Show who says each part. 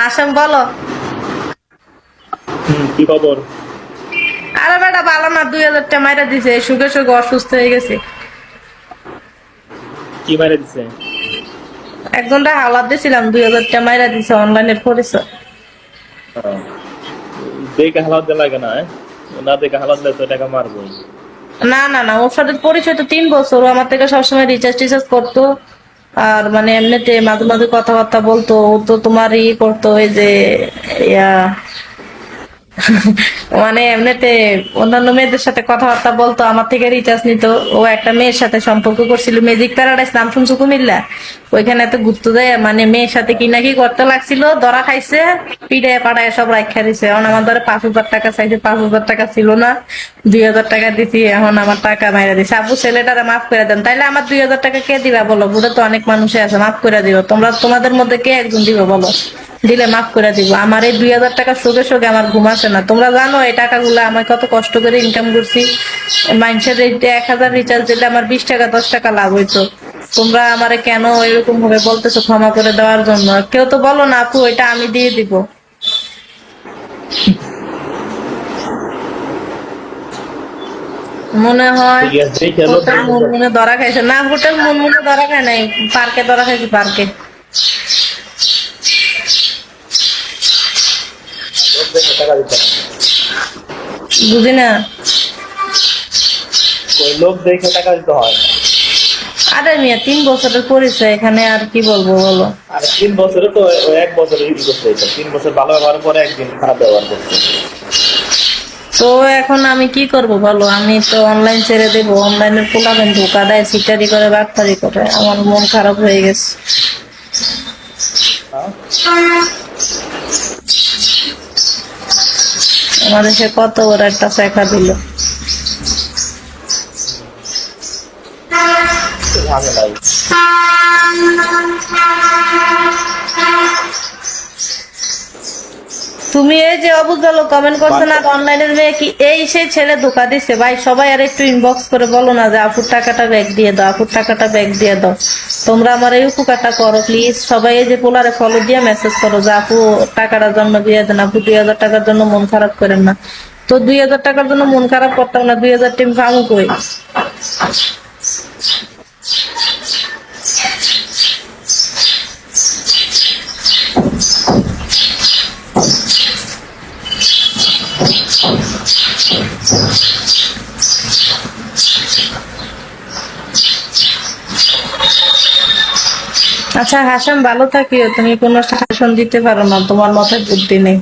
Speaker 1: হাসাম বলো।
Speaker 2: কি খবর?
Speaker 1: আরে বেটা ভালো না, 2000 টাকা মাইরা দিছে, সুখে সুখে অসুস্থ হয়ে গেছে।
Speaker 2: কি মারে দিছে?
Speaker 1: একজনটা হাওলাত দিছিলাম, 2000 টাকা মাইরা দিছে, অনলাইনের পরিচয়।
Speaker 2: হ্যাঁ। দেখে হালাত দেওয়া লাগে না, না দেখে হালাত দিলে তো টাকা মারবোই।
Speaker 1: না না না, ওর সাথে পরিচয় তো 3 বছর, ও আমার থেকে সবসময় রিচার্জ টিচার্জ করতো। আর মানে এমনিতে মাঝে মাঝে কথাবার্তা বলতো, ও তো তোমার করতো ওই যে ইয়া মানে এমনিতে অন্যান্য মেয়েদের সাথে কথাবার্তা বলতো, আমার থেকে রিচার্জ নিত। ও একটা মেয়ের সাথে সম্পর্ক করছিল, ম্যাজিক প্যারাডাইস নাম শুনছো কুমিল্লা? ওইখানে এত ঘুরতে দেয়, মানে মেয়ের সাথে কি নাকি করতে লাগছিল, ধরা খাইছে, পিড়ায় পাড়ায় সব রাখা দিছে। এখন আমার ধরে 5,000 টাকা চাইছে, 5,000 টাকা ছিল না, 2,000 টাকা দিছি। এখন আমার টাকা মাইরা দিছে। আবু ছেলেটারে মাফ করে দেন, তাইলে আমার 2,000 টাকা কে দিবা বলো? বুড়ে তো অনেক মানুষই আছে, মাফ করে দিও তোমরা, তোমাদের মধ্যে কে একজন দিবে বলো? দিলে মাফ করে দিব। আমার এই 2,000 টাকা শোকে শোকে আমার ঘুম আসে না। তোমরা জানো এই টাকাগুলো আমার কত কষ্ট করে ইনকাম করছি। মানুষের 1,000 রিচার্জ দিলে আমার 20 টাকা 10 টাকা লাভ হইতো। তোমরা আমারে কেন এরকম ভাবে বলতেছো ক্ষমা করে দেওয়ার জন্য? কেউ তো বলো না আপু এটা আমি দিয়ে দিব। মনে হয়
Speaker 2: ঠিক আছে, দেখে লোক
Speaker 1: হোটেল মুনমুনে ধরা খাইছে। না, হোটেল মুনমুনে ধরা খায় নাই, পার্কে ধরা খাইছি, পার্কে।
Speaker 2: দেখে টাকা দিতে হবে।
Speaker 1: বুঝি না।
Speaker 2: ওই লোক দেখে টাকা দিতে হয়।
Speaker 1: আরে মিয়া 3 বছরের পরিচয়, এখানে আর কি বলবো বলো?
Speaker 2: আর 3 বছরে তো ওই 1 বছর ই করতে হইতো, 3 বছর ভালো ব্যবহার পরে একদিন খারাপ ব্যবহার করছে।
Speaker 1: তো এখন আমি কি করব বলো? আমি তো অনলাইন ছেড়ে দেবো, অনলাইনের পোলাবেন ধোকা দেয়, সিটারি করে, বাটপারি করে, আমার মন খারাপ হয়ে গেছে।
Speaker 2: হ্যাঁ?
Speaker 1: আমাদের সে কত বড় একটা শেখা দিল।
Speaker 2: ঝামেলাই।
Speaker 1: তুমি এই যে অবুঝালো কমেন্ট করছো না, অনলাইনের মেয়ে কি এই সেই ছেলে ধোকা দিচ্ছে ভাই? সবাই আর একটু ইনবক্স করে বলো না যে আপুর টাকাটা ব্যাক দিয়ে দাও, আপুর টাকাটা ব্যাক দিয়ে দাও। তোমরা আমার এই উপকারটা করো প্লিজ। সবাই এই যে পোলারে ফলো দিয়ে মেসেজ করো যে আপু টাকাটার জন্য দিয়ে দেন, আপু 2,000 টাকার জন্য মন খারাপ করেন না। তো 2,000 টাকার জন্য মন খারাপ করতাম না, 2,000 টিম পামু কই? আচ্ছা হাসান, ভালো থাকিও। তুমি কোনো শাসন দিতে পারো না, তোমার মাথায় বুদ্ধি নেই।